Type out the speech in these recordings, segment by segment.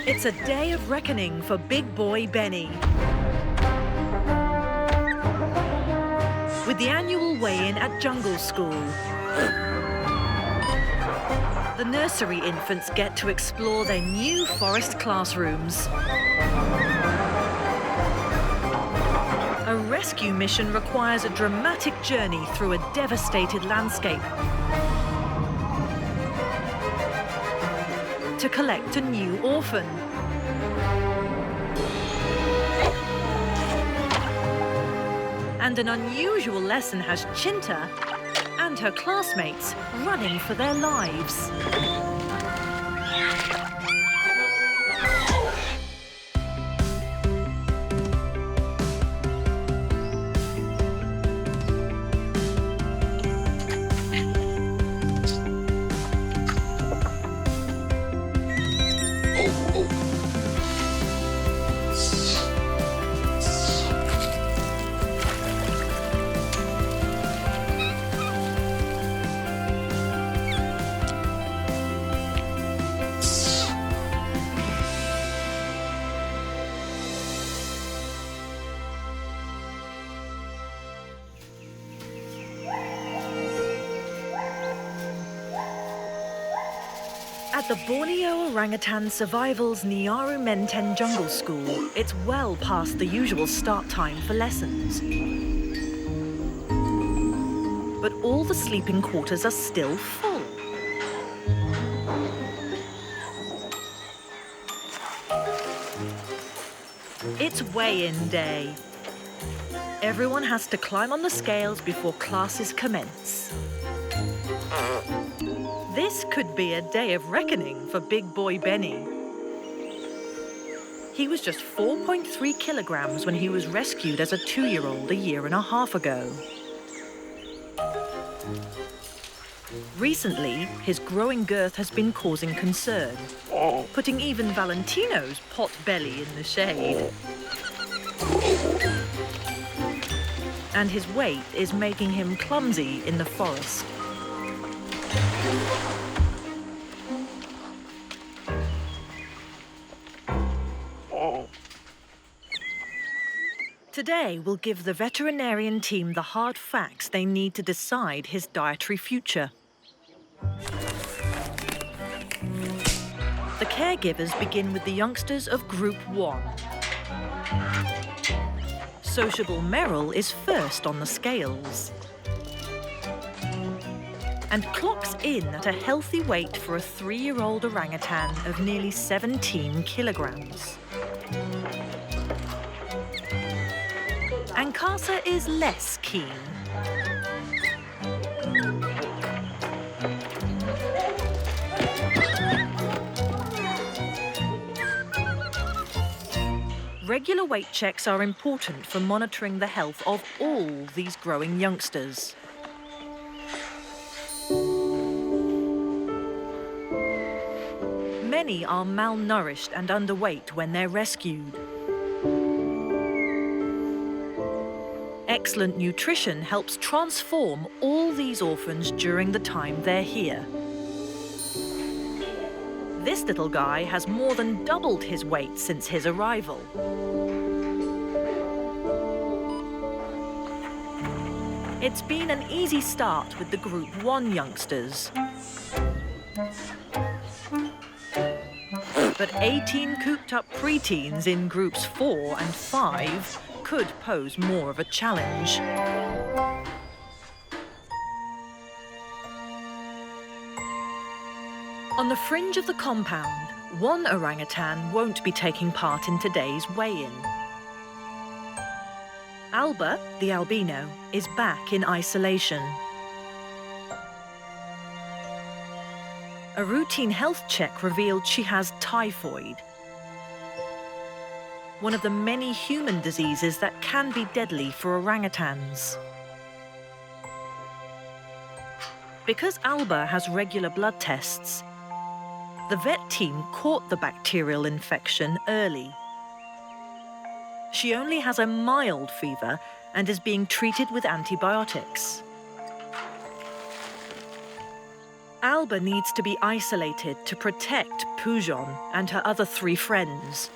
It's a day of reckoning for big boy Beni. With the annual weigh-in at jungle school, the nursery infants get to explore their new forest classrooms. A rescue mission requires a dramatic journey through a devastated landscape to collect a new orphan. And an unusual lesson has Cinta and her classmates running for their lives. At the Borneo Orangutan Survival's Nyaru Menten Jungle School, it's well past the usual start time for lessons. But all the sleeping quarters are still full. It's weigh-in day. Everyone has to climb on the scales before classes commence. This could be a day of reckoning for big boy Beni. He was just 4.3 kilograms when he was rescued as a 2-year-old a year and a half ago. Recently, his growing girth has been causing concern, putting even Valentino's pot belly in the shade. And his weight is making him clumsy in the forest. Today, we'll give the veterinarian team the hard facts they need to decide his dietary future. The caregivers begin with the youngsters of Group 1. Sociable Merrill is first on the scales and clocks in at a healthy weight for a 3-year-old orangutan of nearly 17 kilograms. And Casa is less keen. Regular weight checks are important for monitoring the health of all these growing youngsters. Many are malnourished and underweight when they're rescued. Excellent nutrition helps transform all these orphans during the time they're here. This little guy has more than doubled his weight since his arrival. It's been an easy start with the Group 1 youngsters. But 18 cooped-up preteens in Groups 4 and 5 could pose more of a challenge. On the fringe of the compound, one orangutan won't be taking part in today's weigh-in. Alba, the albino, is back in isolation. A routine health check revealed she has typhoid, one of the many human diseases that can be deadly for orangutans. Because Alba has regular blood tests, the vet team caught the bacterial infection early. She only has a mild fever and is being treated with antibiotics. Alba needs to be isolated to protect Pujon and her other 3 friends.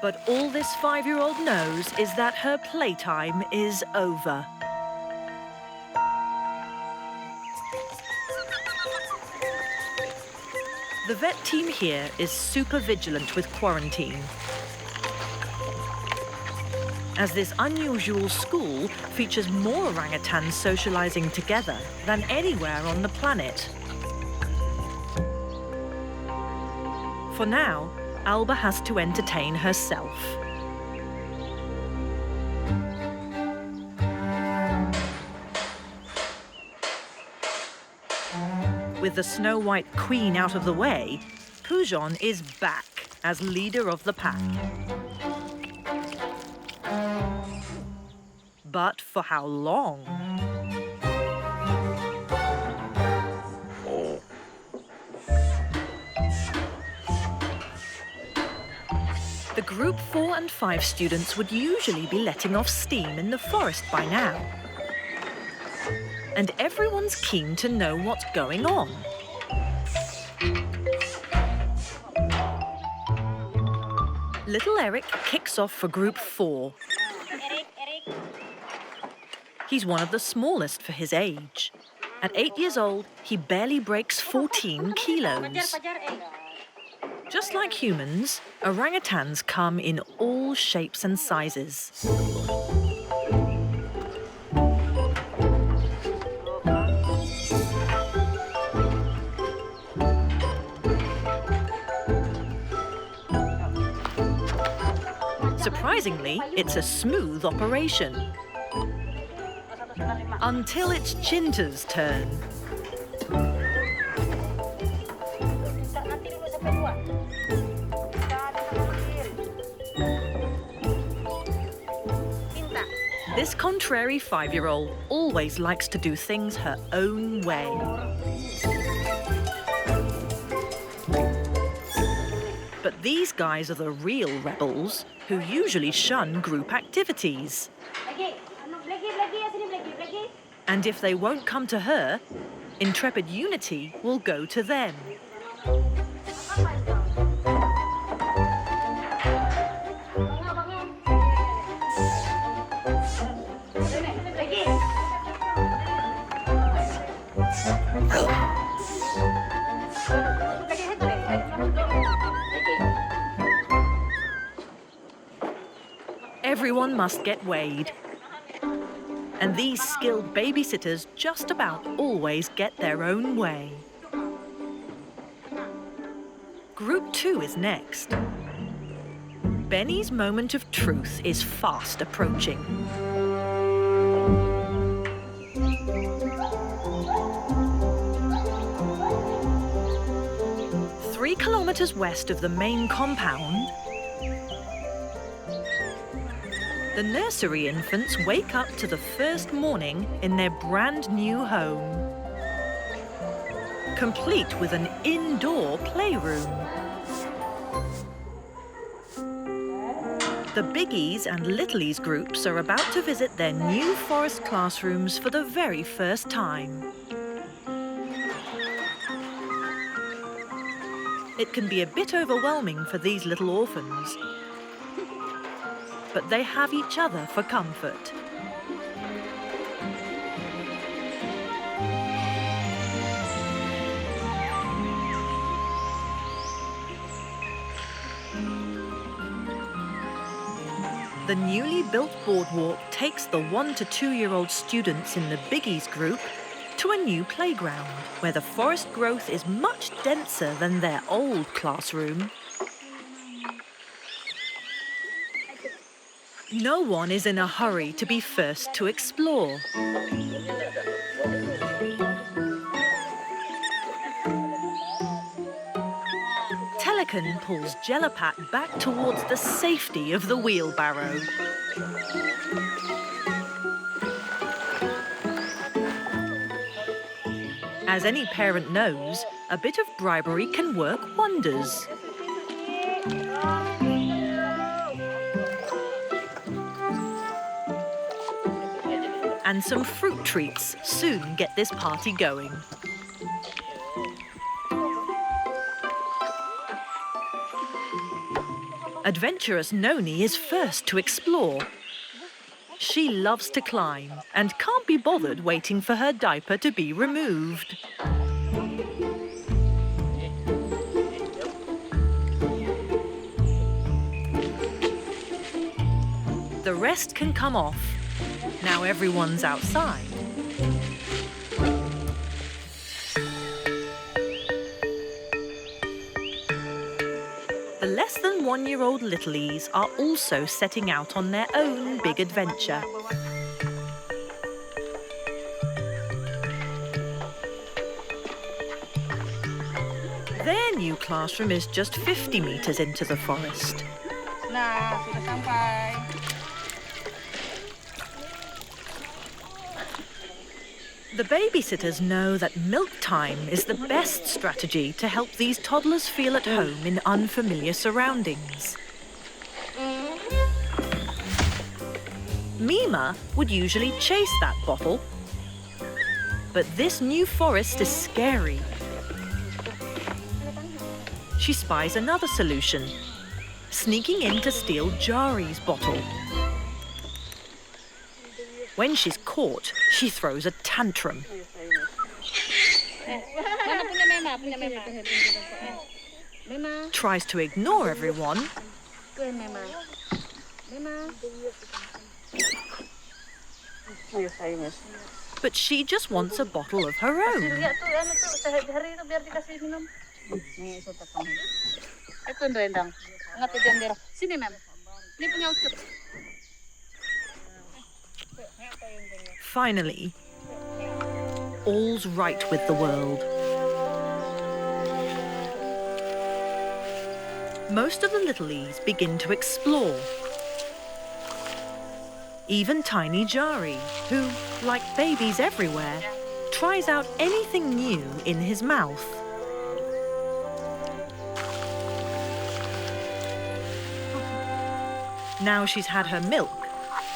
But all this 5-year-old knows is that her playtime is over. The vet team here is super vigilant with quarantine, as this unusual school features more orangutans socializing together than anywhere on the planet. For now, Alba has to entertain herself. With the Snow White Queen out of the way, Pujon is back as leader of the pack. But for how long? The Group 4 and 5 students would usually be letting off steam in the forest by now. And everyone's keen to know what's going on. Little Eric kicks off for Group 4. He's one of the smallest for his age. At 8 years old, he barely breaks 14 kilos. Just like humans, orangutans come in all shapes and sizes. Surprisingly, it's a smooth operation. Until it's Cinta's turn. This contrary 5-year-old always likes to do things her own way. But these guys are the real rebels who usually shun group activities. And if they won't come to her, intrepid unity will go to them. Everyone must get weighed. And these skilled babysitters just about always get their own way. Group 2 is next. Beni's moment of truth is fast approaching. Three kilometers west of the main compound, the nursery infants wake up to the first morning in their brand new home, complete with an indoor playroom. The Biggies and Littlies groups are about to visit their new forest classrooms for the very first time. It can be a bit overwhelming for these little orphans, but they have each other for comfort. The newly built boardwalk takes the 1 to 2-year-old students in the Biggies group to a new playground, where the forest growth is much denser than their old classroom. No one is in a hurry to be first to explore. Telecan pulls Jellipat back towards the safety of the wheelbarrow. As any parent knows, a bit of bribery can work wonders. And some fruit treats soon get this party going. Adventurous Noni is first to explore. She loves to climb and can't be bothered waiting for her diaper to be removed. The rest can come off. Now everyone's outside. The less than one-year-old littlies are also setting out on their own big adventure. Their new classroom is just 50 meters into the forest. Nah, sudah sampai. The babysitters know that milk time is the best strategy to help these toddlers feel at home in unfamiliar surroundings. Mima would usually chase that bottle, but this new forest is scary. She spies another solution, sneaking in to steal Jari's bottle. When she's caught, she throws a tantrum. Tries to ignore everyone. But she just wants a bottle of her own. Finally, all's right with the world. Most of the littlies begin to explore. Even tiny Jari, who, like babies everywhere, tries out anything new in his mouth. Now she's had her milk,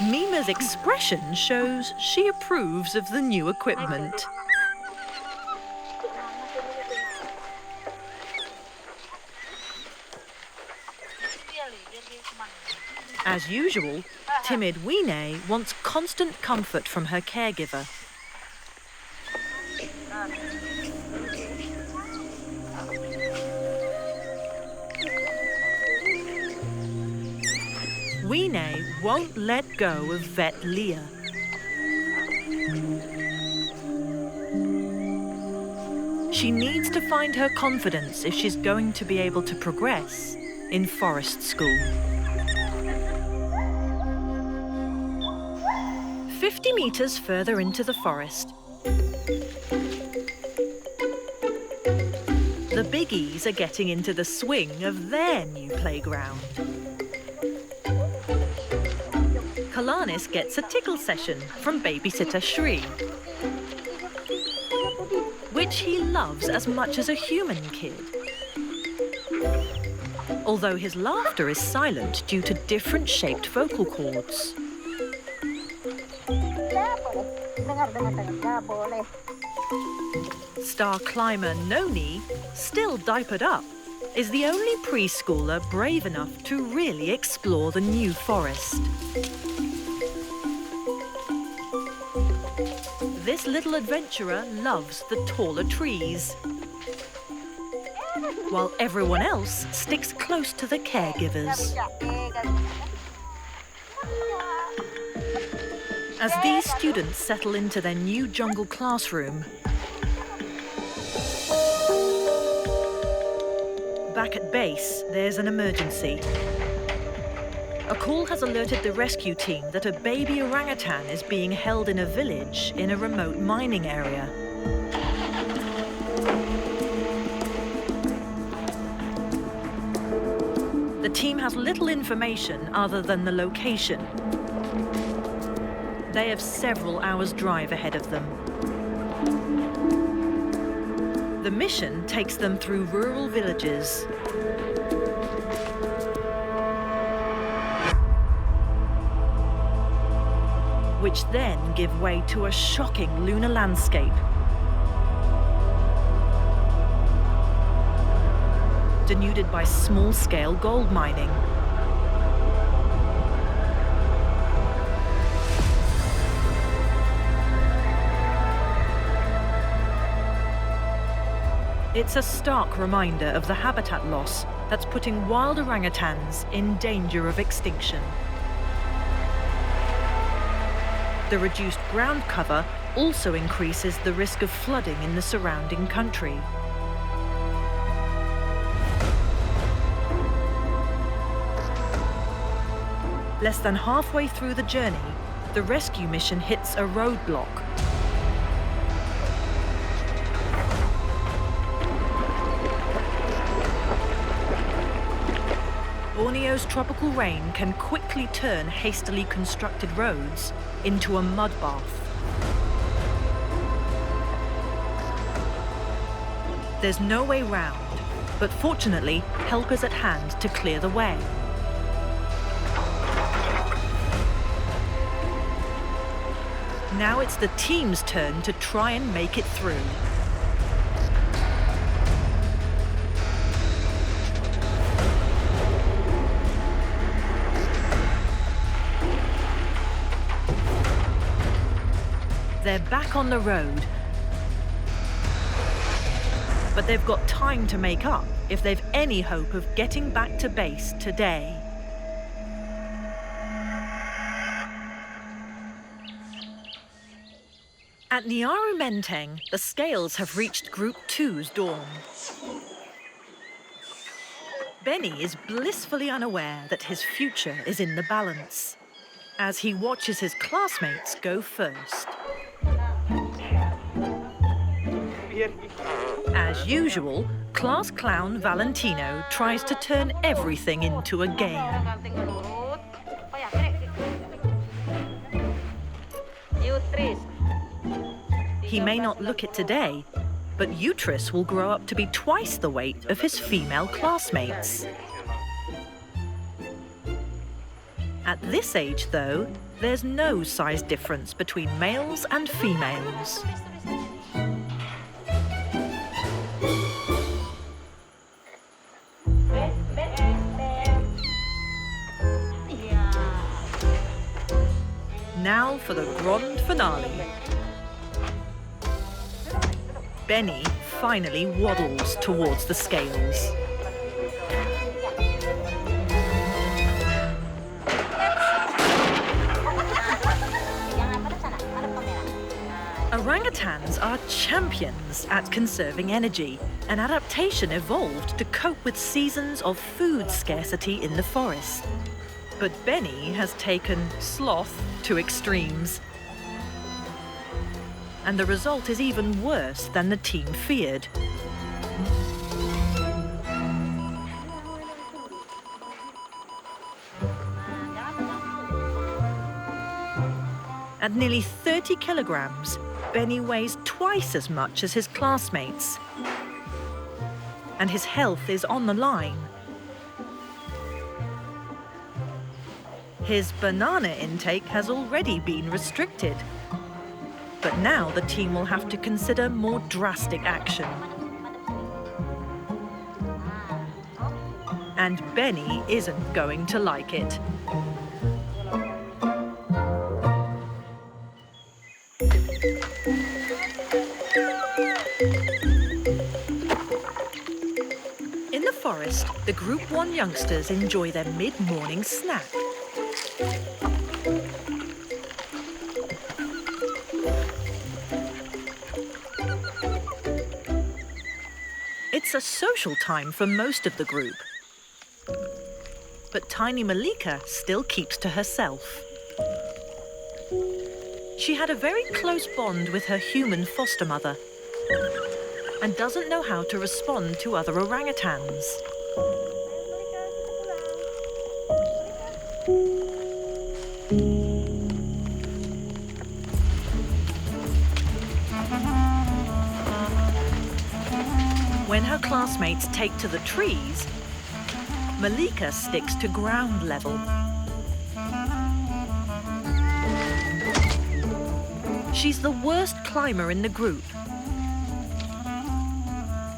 Mima's expression shows she approves of the new equipment. As usual, timid Wine wants constant comfort from her caregiver. Wine won't let go of vet Leah. She needs to find her confidence if she's going to be able to progress in forest school. 50 meters further into the forest, the biggies are getting into the swing of their new playground. Kalanis gets a tickle session from babysitter Shri, which he loves as much as a human kid. Although his laughter is silent due to different shaped vocal cords. Star climber Noni, still diapered up, is the only preschooler brave enough to really explore the new forest. This little adventurer loves the taller trees, while everyone else sticks close to the caregivers. As these students settle into their new jungle classroom, back at base, there's an emergency. A call has alerted the rescue team that a baby orangutan is being held in a village in a remote mining area. The team has little information other than the location. They have several hours' drive ahead of them. The mission takes them through rural villages, which then give way to a shocking lunar landscape. Denuded by small-scale gold mining. It's a stark reminder of the habitat loss that's putting wild orangutans in danger of extinction. The reduced ground cover also increases the risk of flooding in the surrounding country. Less than halfway through the journey, the rescue mission hits a roadblock. Borneo's tropical rain can quickly turn hastily constructed roads into a mud bath. There's no way round, but fortunately, help is at hand to clear the way. Now it's the team's turn to try and make it through. They're back on the road, but they've got time to make up if they've any hope of getting back to base today. At Nyaru Menteng, the scales have reached Group 2's dorm. Beni is blissfully unaware that his future is in the balance, as he watches his classmates go first. As usual, class clown Valentino tries to turn everything into a game. He may not look it today, but Uterus will grow up to be twice the weight of his female classmates. At this age, though, there's no size difference between males and females. Now for the grand finale. Beni finally waddles towards the scales. Orangutans are champions at conserving energy. An adaptation evolved to cope with seasons of food scarcity in the forest. But Beni has taken sloth to extremes. And the result is even worse than the team feared. At nearly 30 kilograms, Beni weighs twice as much as his classmates. And his health is on the line. His banana intake has already been restricted. But now the team will have to consider more drastic action. And Beni isn't going to like it. In the forest, the Group 1 youngsters enjoy their mid-morning snack. It's a social time for most of the group. But tiny Malika still keeps to herself. She had a very close bond with her human foster mother and doesn't know how to respond to other orangutans. When her classmates take to the trees, Malika sticks to ground level. She's the worst climber in the group.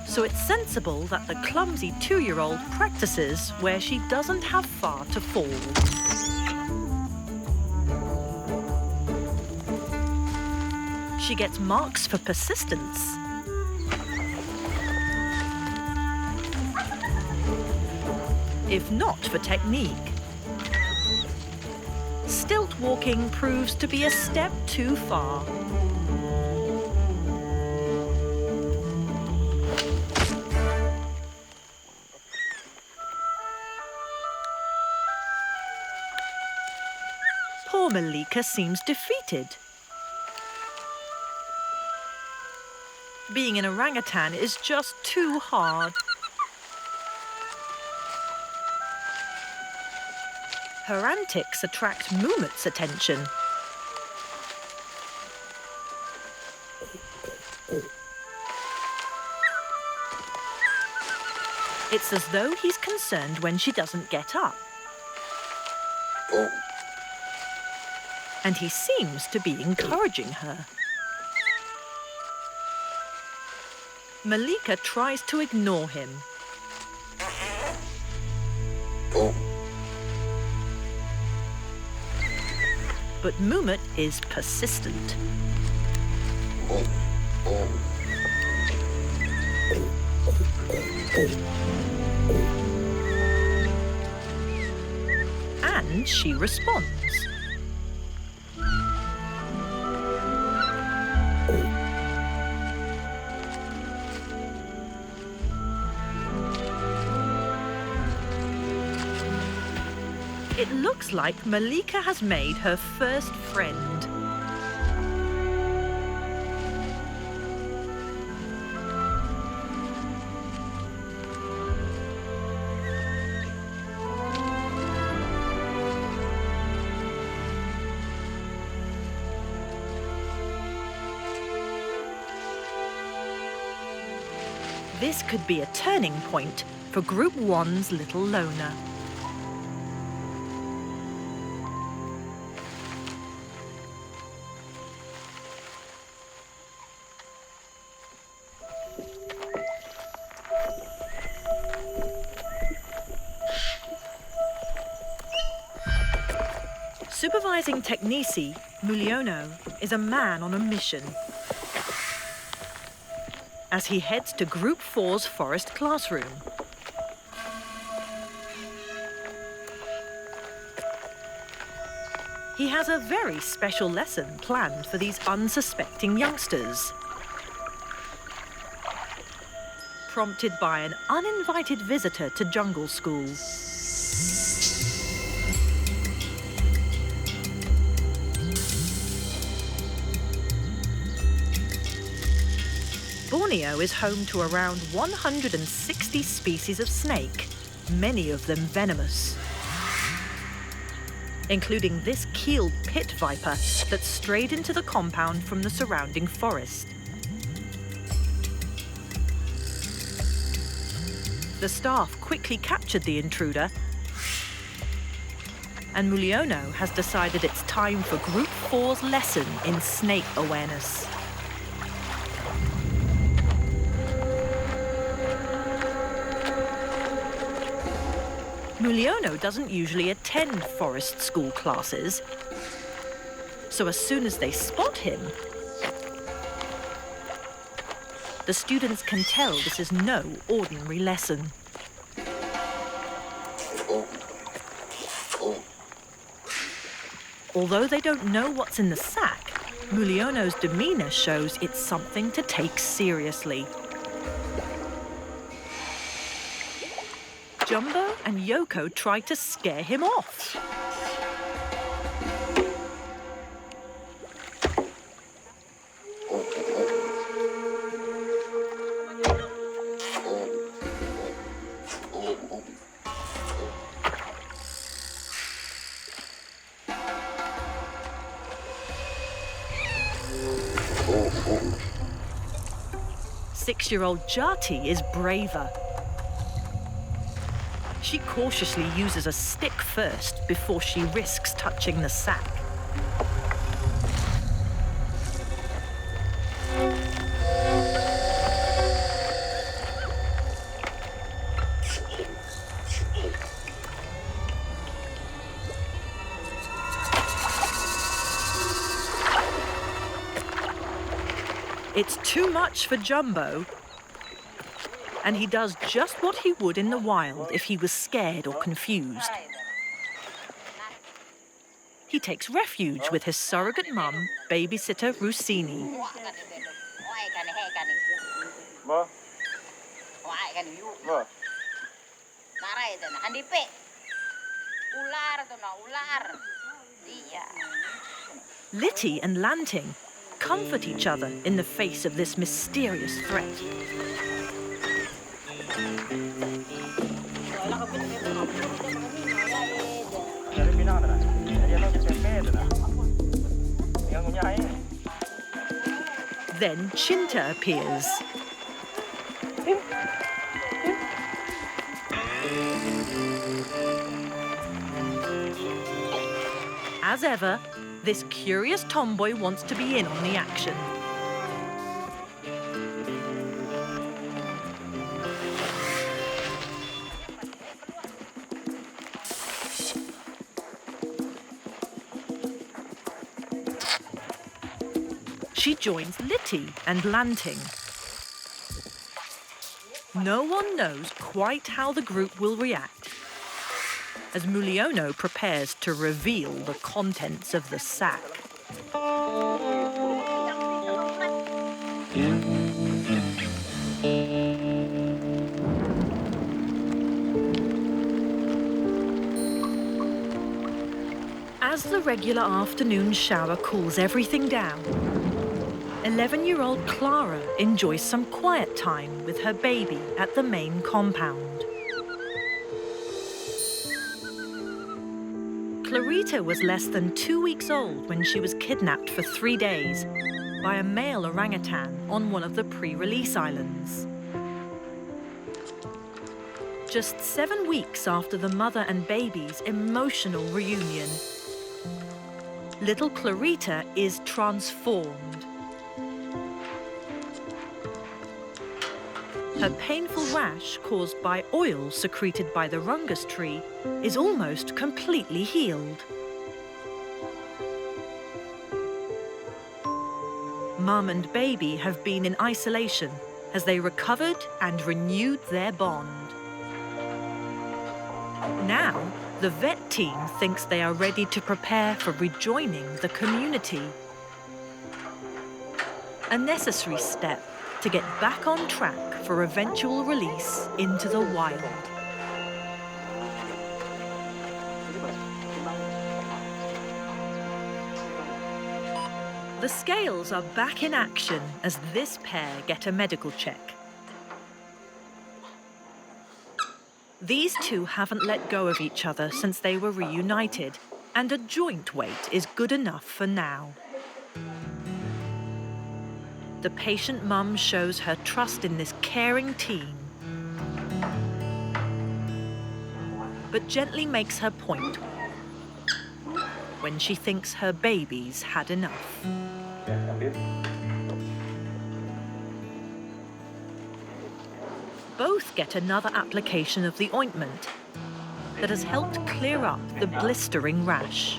So it's sensible that the clumsy 2-year-old practices where she doesn't have far to fall. She gets marks for persistence. if not for technique. Stilt walking proves to be a step too far. Poor Malika seems defeated. Being an orangutan is just too hard. Her antics attract Mumat's attention. It's as though he's concerned when she doesn't get up. And he seems to be encouraging her. Malika tries to ignore him. But Mumat is persistent. And she responds. It looks like Malika has made her first friend. This could be a turning point for Group 1's little loner. Supervising Technici, Muliono, is a man on a mission. As he heads to Group 4's forest classroom. He has a very special lesson planned for these unsuspecting youngsters. Prompted by an uninvited visitor to jungle school. Borneo is home to around 160 species of snake, many of them venomous, including this keeled pit viper that strayed into the compound from the surrounding forest. The staff quickly captured the intruder, and Muliono has decided it's time for Group 4's lesson in snake awareness. Muliono doesn't usually attend forest school classes, so as soon as they spot him, the students can tell this is no ordinary lesson. Although they don't know what's in the sack, Muliono's demeanor shows it's something to take seriously. Jumbo and Yoko try to scare him off. Six-year-old Jati is braver. She cautiously uses a stick first before she risks touching the sack. It's too much for Jumbo, and he does just what he would in the wild if he was scared or confused. He takes refuge with his surrogate mum, babysitter Rossini. Litty and Lanting comfort each other in the face of this mysterious threat. Then Cinta appears. As ever, this curious tomboy wants to be in on the action. She joins Litty and Lanting. No one knows quite how the group will react, as Muliono prepares to reveal the contents of the sack. As the regular afternoon shower cools everything down, 11-year-old Clara enjoys some quiet time with her baby at the main compound. Clarita was less than 2 weeks old when she was kidnapped for 3 days by a male orangutan on one of the pre-release islands. Just 7 weeks after the mother and baby's emotional reunion, little Clarita is transformed. Her painful rash caused by oil secreted by the rungus tree is almost completely healed. Mum and baby have been in isolation as they recovered and renewed their bond. Now, the vet team thinks they are ready to prepare for rejoining the community. A necessary step to get back on track for eventual release into the wild. The scales are back in action as this pair get a medical check. These two haven't let go of each other since they were reunited, and a joint weight is good enough for now. The patient mum shows her trust in this caring team, but gently makes her point when she thinks her baby's had enough. Both get another application of the ointment that has helped clear up the blistering rash.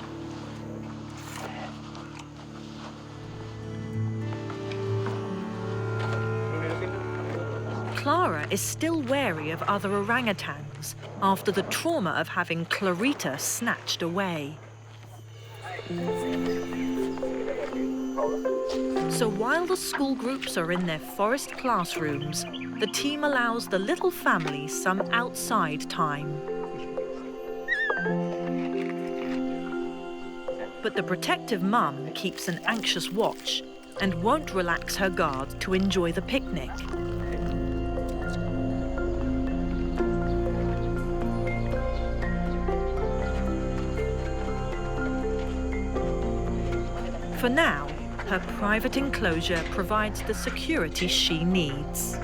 Clara is still wary of other orangutans after the trauma of having Clarita snatched away. So while the school groups are in their forest classrooms, the team allows the little family some outside time. But the protective mum keeps an anxious watch and won't relax her guard to enjoy the picnic. For now, her private enclosure provides the security she needs.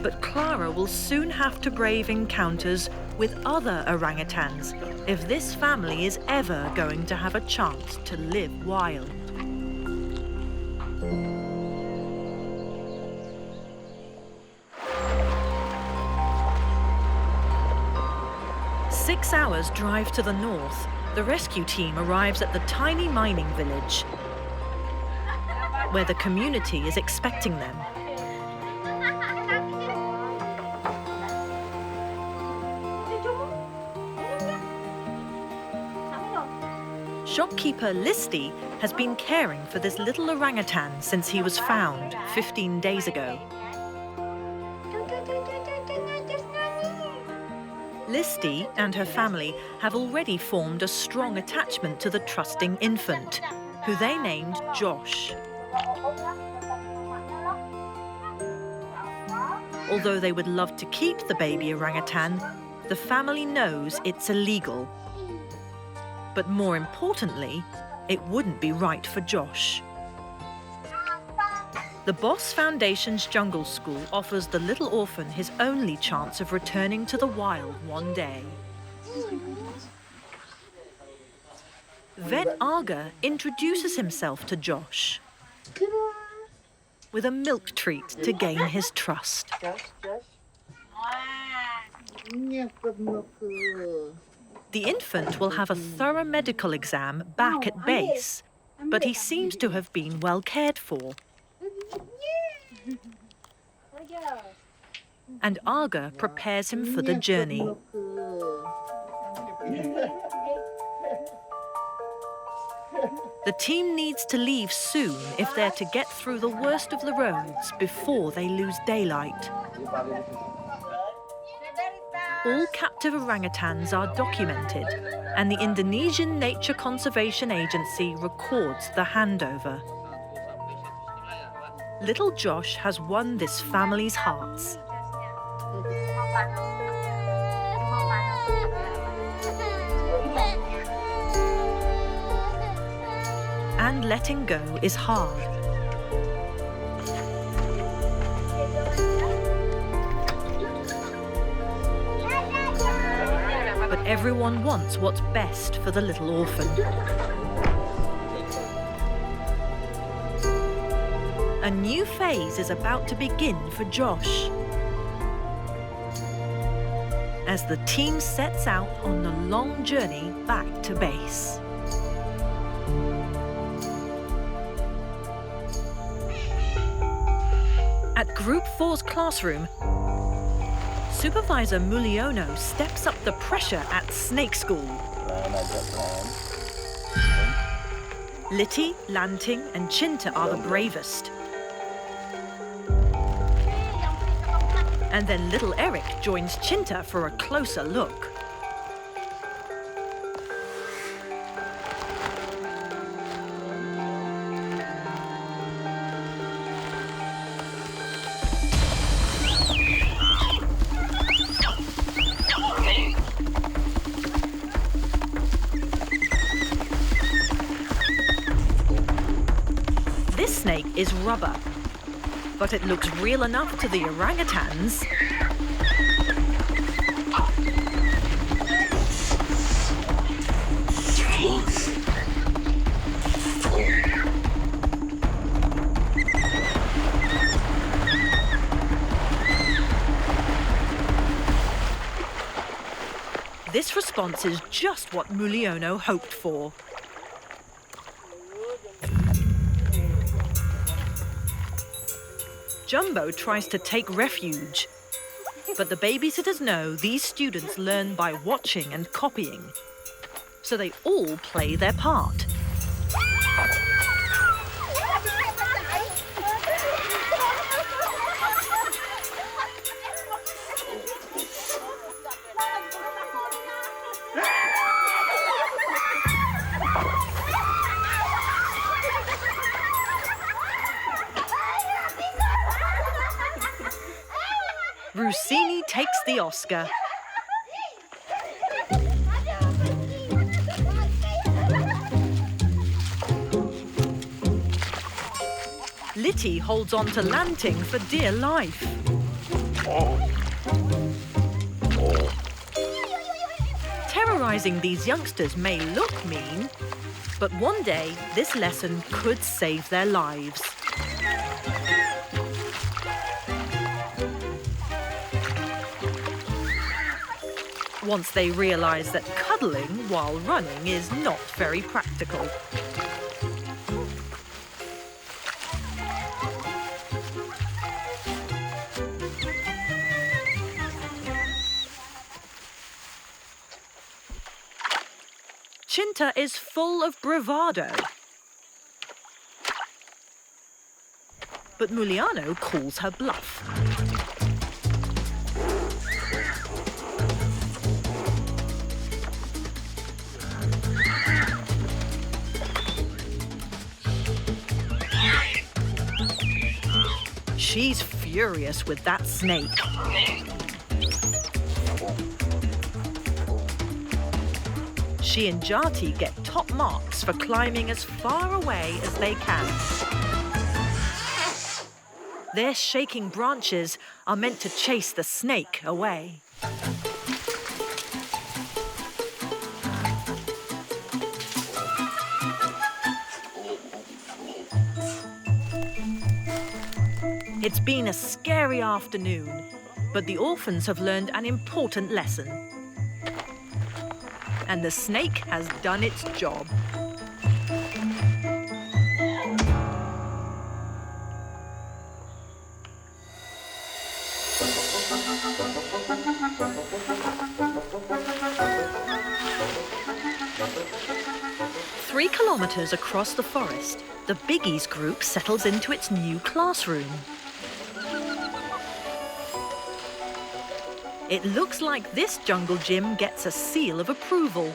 But Clara will soon have to brave encounters with other orangutans if this family is ever going to have a chance to live wild. Six hours drive to the north, the rescue team arrives at the tiny mining village, where the community is expecting them. Shopkeeper Listy has been caring for this little orangutan since he was found 15 days ago. Listy and her family have already formed a strong attachment to the trusting infant, who they named Josh. Although they would love to keep the baby orangutan, the family knows it's illegal. But more importantly, it wouldn't be right for Josh. The Boss Foundation's Jungle School offers the little orphan his only chance of returning to the wild one day. Vet Aga introduces himself to Josh with a milk treat to gain his trust. The infant will have a thorough medical exam back at base, but he seems to have been well cared for. And Aga prepares him for the journey. The team needs to leave soon if they're to get through the worst of the roads before they lose daylight. All captive orangutans are documented, and the Indonesian Nature Conservation Agency records the handover. Little Josh has won this family's hearts. And letting go is hard. But everyone wants what's best for the little orphan. A new phase is about to begin for Josh, as the team sets out on the long journey back to base. At Group 4's classroom, Supervisor Mulyono steps up the pressure at Snake School. Litty, Lanting and Cinta are the bravest. And then little Eric joins Cinta for a closer look. This snake is rubber, but it looks real enough to the orangutans. This response is just what Mulyono hoped for. Jumbo tries to take refuge, but the babysitters know these students learn by watching and copying, so they all play their part. Rossini takes the Oscar. Litty holds on to Lanting for dear life. Terrorizing these youngsters may look mean, but one day this lesson could save their lives. Once they realise that cuddling while running is not very practical. Cinta is full of bravado. But Muliano calls her bluff. She's furious with that snake. She and Jati get top marks for climbing as far away as they can. Their shaking branches are meant to chase the snake away. It's been a scary afternoon, but the orphans have learned an important lesson. And the snake has done its job. Three kilometers across the forest, the Biggies group settles into its new classroom. It looks like this jungle gym gets a seal of approval.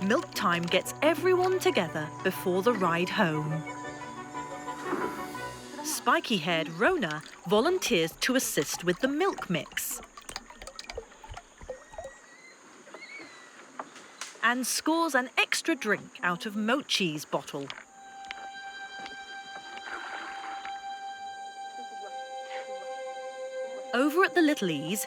Milk time gets everyone together before the ride home. Spiky-haired Rona volunteers to assist with the milk mix. And scores an extra drink out of Mochi's bottle. Over at the Littlies,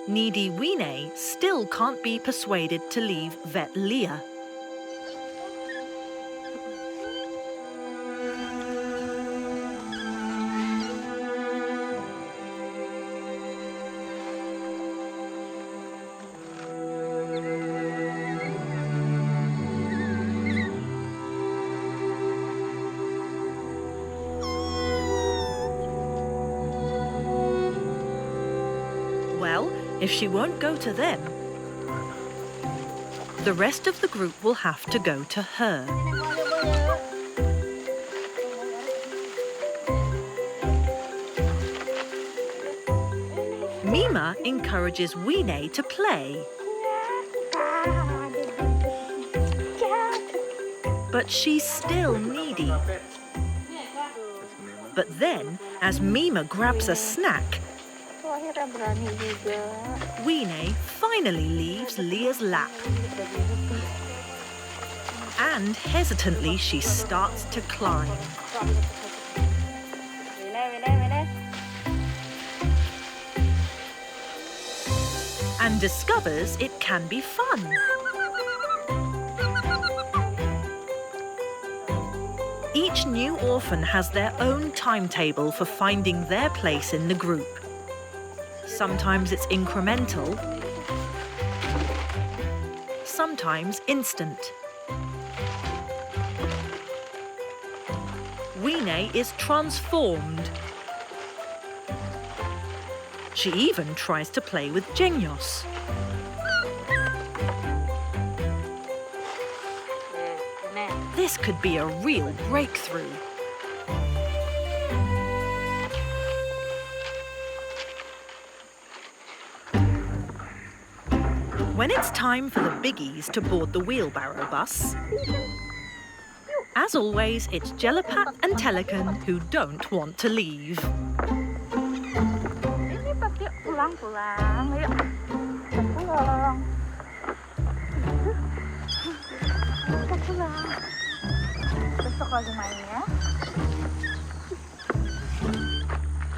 needy Weenay still can't be persuaded to leave vet Leah. Well, if she won't go to them, the rest of the group will have to go to her. Mima encourages Weenay to play. But she's still needy. But then, as Mima grabs a snack, Weenay finally leaves Leah's lap. And hesitantly she starts to climb. And discovers it can be fun. Each new orphan has their own timetable for finding their place in the group. Sometimes it's incremental, sometimes instant. Weenay is transformed. She even tries to play with Genios. This could be a real breakthrough. When it's time for the Biggies to board the wheelbarrow bus, as always, it's Jellipat and Telecan who don't want to leave.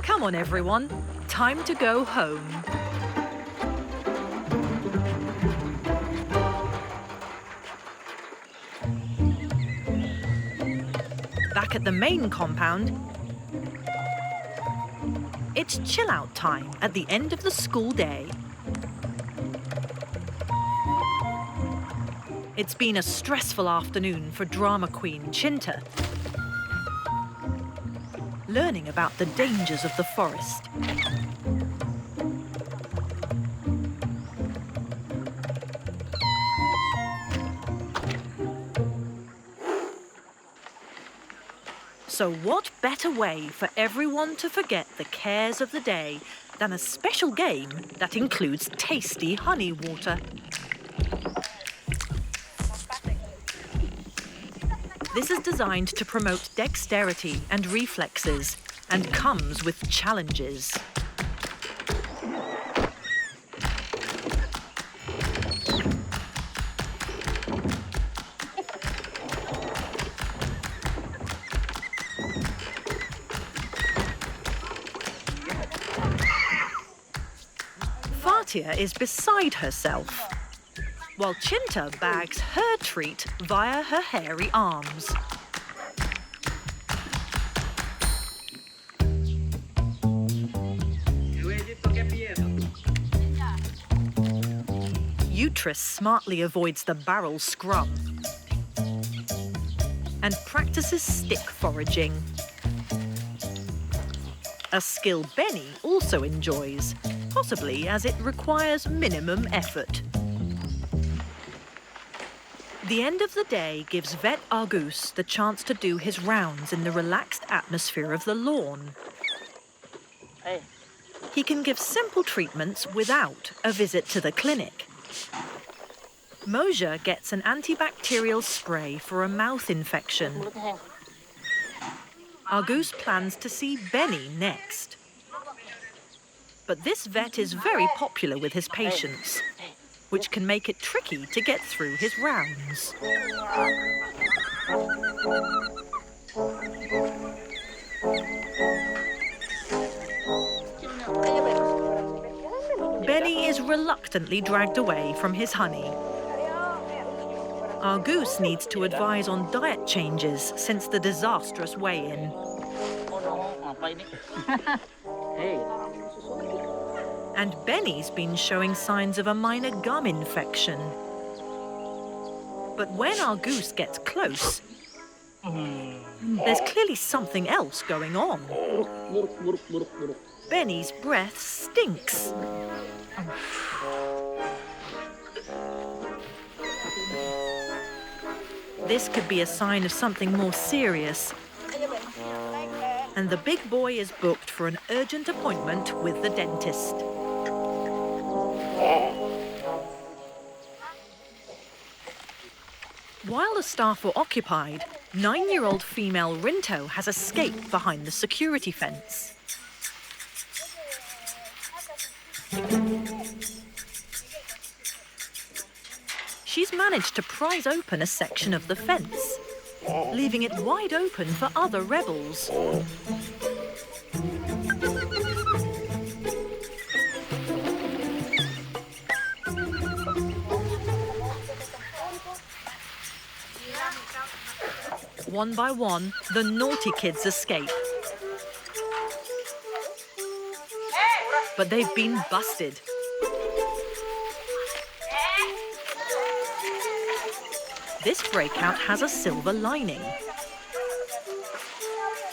Come on, everyone. Time to go home. Back at the main compound, it's chill-out time at the end of the school day. It's been a stressful afternoon for drama queen Cinta, learning about the dangers of the forest. So what better way for everyone to forget the cares of the day than a special game that includes tasty honey water? This is designed to promote dexterity and reflexes and comes with challenges. Fatia is beside herself, while Cinta bags her treat via her hairy arms. Uterus smartly avoids the barrel scrum and practices stick foraging. A skill Beni also enjoys, possibly as it requires minimum effort. The end of the day gives vet Argus the chance to do his rounds in the relaxed atmosphere of the lawn. He can give simple treatments without a visit to the clinic. Moja gets an antibacterial spray for a mouth infection. Argus plans to see Beni next. But this vet is very popular with his patients, which can make it tricky to get through his rounds. Beni is reluctantly dragged away from his honey. Argus needs to advise on diet changes since the disastrous weigh-in. And Beni's been showing signs of a minor gum infection. But when Argus gets close, there's clearly something else going on. Beni's breath stinks. This could be a sign of something more serious. And the big boy is booked for an urgent appointment with the dentist. While the staff were occupied, 9-year-old female Rinto has escaped behind the security fence. She's managed to prise open a section of the fence, leaving it wide open for other rebels. One by one, the naughty kids escape. But they've been busted. This breakout has a silver lining.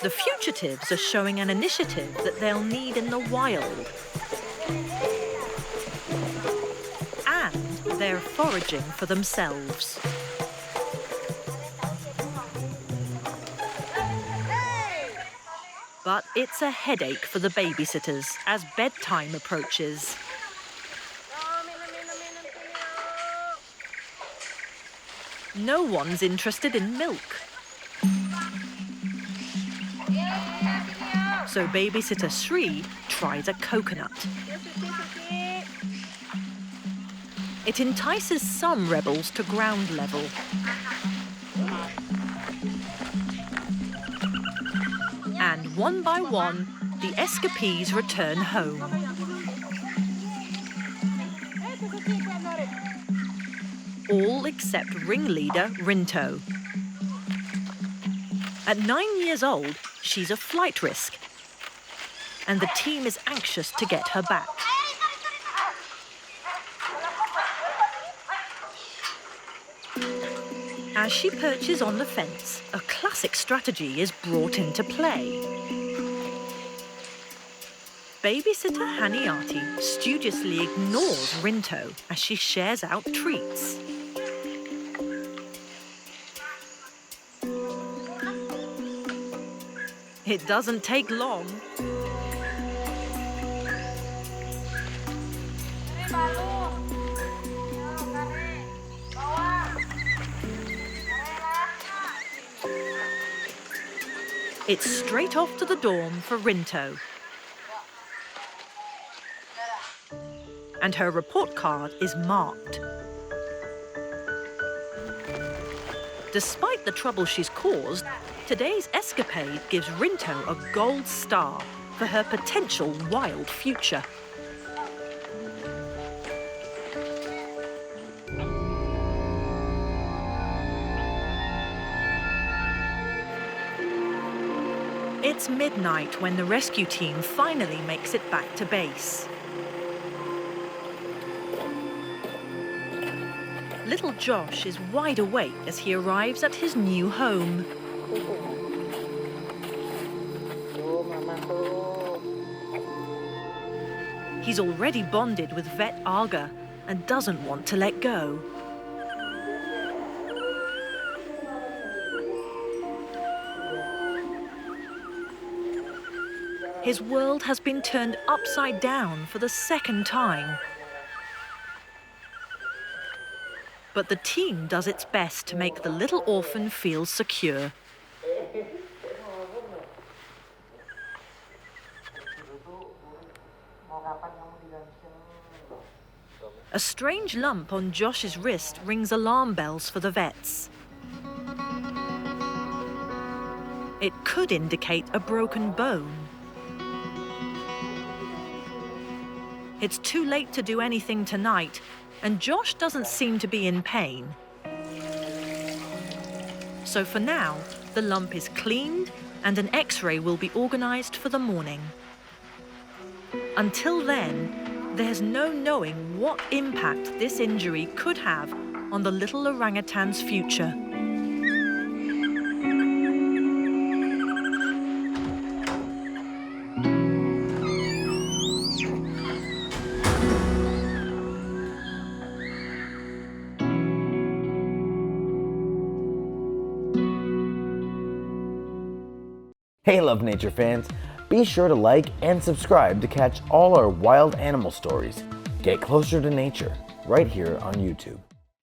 The fugitives are showing an initiative that they'll need in the wild. And they're foraging for themselves. But it's a headache for the babysitters as bedtime approaches. No one's interested in milk. So babysitter Sri tries a coconut. It entices some rebels to ground level. And one by one, the Escapades return home. All except ringleader Rinto. At 9 years old, she's a flight risk, and the team is anxious to get her back. As she perches on the fence, a classic strategy is brought into play. Babysitter Haniati studiously ignores Rinto as she shares out treats. It doesn't take long. It's straight off to the dorm for Rinto. And her report card is marked. Despite the trouble she's caused, today's escapade gives Rinto a gold star for her potential wild future. It's midnight when the rescue team finally makes it back to base. Little Josh is wide awake as he arrives at his new home. He's already bonded with vet Alba and doesn't want to let go. His world has been turned upside down for the second time. But the team does its best to make the little orphan feel secure. A strange lump on Josh's wrist rings alarm bells for the vets. It could indicate a broken bone. It's too late to do anything tonight, and Josh doesn't seem to be in pain. So for now, the lump is cleaned and an X-ray will be organised for the morning. Until then, there's no knowing what impact this injury could have on the little orangutan's future. Hey Love Nature fans, be sure to like and subscribe to catch all our wild animal stories. Get closer to nature right here on YouTube.